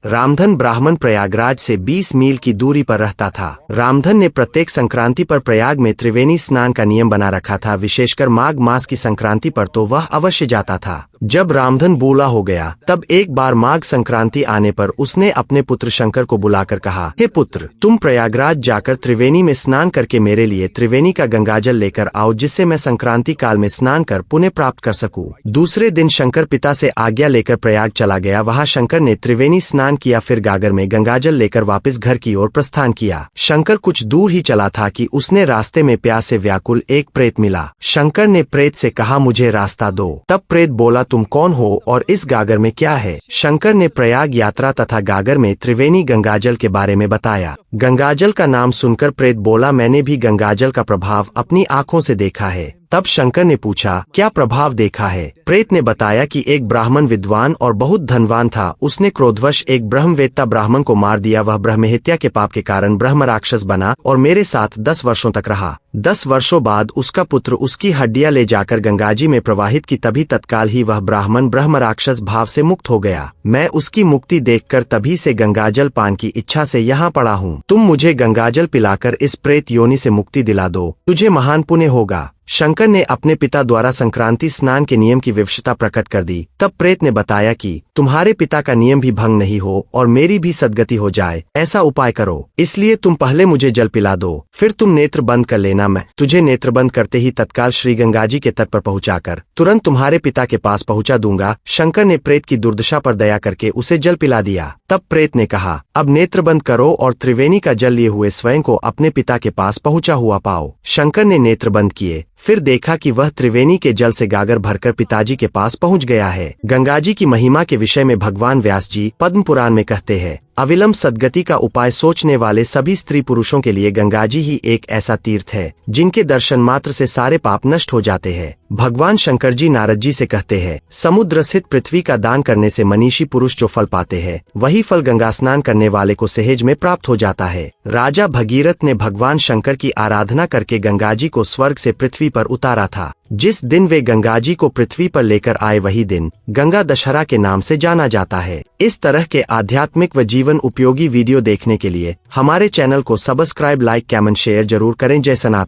रामधन ब्राह्मण प्रयागराज से 20 मील की दूरी पर रहता था। रामधन ने प्रत्येक संक्रांति पर प्रयाग में त्रिवेणी स्नान का नियम बना रखा था। विशेषकर माघ मास की संक्रांति पर तो वह अवश्य जाता था। जब रामधन बूढ़ा हो गया तब एक बार माघ संक्रांति आने पर उसने अपने पुत्र शंकर को बुलाकर कहा, हे पुत्र, तुम प्रयागराज जाकर त्रिवेणी में स्नान करके मेरे लिए त्रिवेणी का गंगाजल लेकर आओ, जिससे मैं संक्रांति काल में स्नान कर पुण्य प्राप्त कर सकूं। दूसरे दिन शंकर पिता से आज्ञा लेकर प्रयाग चला गया। वहां शंकर ने त्रिवेणी स्नान किया, फिर गागर में गंगाजल लेकर वापस घर की ओर प्रस्थान किया। शंकर कुछ दूर ही चला था कि उसने रास्ते में प्यास से व्याकुल एक प्रेत मिला। शंकर ने प्रेत से कहा, मुझे रास्ता दो। तब प्रेत बोला, तुम कौन हो और इस गागर में क्या है? शंकर ने प्रयाग यात्रा तथा गागर में त्रिवेणी गंगाजल के बारे में बताया। गंगाजल का नाम सुनकर प्रेत बोला, मैंने भी गंगाजल का प्रभाव अपनी आंखों से देखा है। तब शंकर ने पूछा, क्या प्रभाव देखा है? प्रेत ने बताया कि एक ब्राह्मण विद्वान और बहुत धनवान था। उसने क्रोधवश एक ब्रह्मवेत्ता ब्राह्मण को मार दिया। वह ब्रह्महत्या के पाप के कारण ब्रह्म राक्षस बना और मेरे साथ 10 वर्षों तक रहा। 10 वर्षों बाद उसका पुत्र उसकी हड्डियां ले जाकर गंगाजी में प्रवाहित की, तभी तत्काल ही वह ब्राह्मण ब्रह्म राक्षस भाव से मुक्त हो गया। मैं उसकी मुक्ति देखकर तभी से गंगाजल पान की इच्छा से यहाँ पड़ा हूँ। तुम मुझे गंगाजल पिलाकर इस प्रेत योनि से मुक्ति दिला दो, तुझे महान पुण्य होगा। शंकर ने अपने पिता द्वारा संक्रांति स्नान के नियम की विवशता प्रकट कर दी। तब प्रेत ने बताया कि तुम्हारे पिता का नियम भी भंग नहीं हो और मेरी भी सद्गति हो जाए, ऐसा उपाय करो। इसलिए तुम पहले मुझे जल पिला दो, फिर तुम नेत्र बंद कर लेना। मैं तुझे नेत्र बंद करते ही तत्काल श्री गंगाजी के तट पर पहुंचाकर तुरंत तुम्हारे पिता के पास पहुंचा दूंगा। शंकर ने प्रेत की दुर्दशा पर दया करके उसे जल पिला दिया। तब प्रेत ने कहा, अब नेत्र बंद करो और त्रिवेणी का जल लिए हुए स्वयं को अपने पिता के पास पहुंचा हुआ पाओ। शंकर ने नेत्र बंद किए, फिर देखा कि वह त्रिवेणी के जल से गागर भरकर पिताजी के पास पहुंच गया है। गंगाजी की महिमा के विषय में भगवान व्यास जी पद्म पुराण में कहते हैं, अविलंब सद्गति का उपाय सोचने वाले सभी स्त्री पुरुषों के लिए गंगाजी ही एक ऐसा तीर्थ है जिनके दर्शन मात्र से सारे पाप नष्ट हो जाते हैं। भगवान शंकर जी नारद जी से कहते हैं, समुद्र स्थित पृथ्वी का दान करने से मनीषी पुरुष जो फल पाते हैं, वही फल गंगा स्नान करने वाले को सहज में प्राप्त हो जाता है। राजा भगीरथ ने भगवान शंकर की आराधना करके गंगाजी को स्वर्ग से पृथ्वी पर उतारा था। जिस दिन वे गंगाजी को पृथ्वी पर लेकर आए वही दिन गंगा दशहरा के नाम से जाना जाता है। इस तरह के आध्यात्मिक व जीवन उपयोगी वीडियो देखने के लिए हमारे चैनल को सब्सक्राइब, लाइक, कमेंट, शेयर जरूर करें। जय सनातन।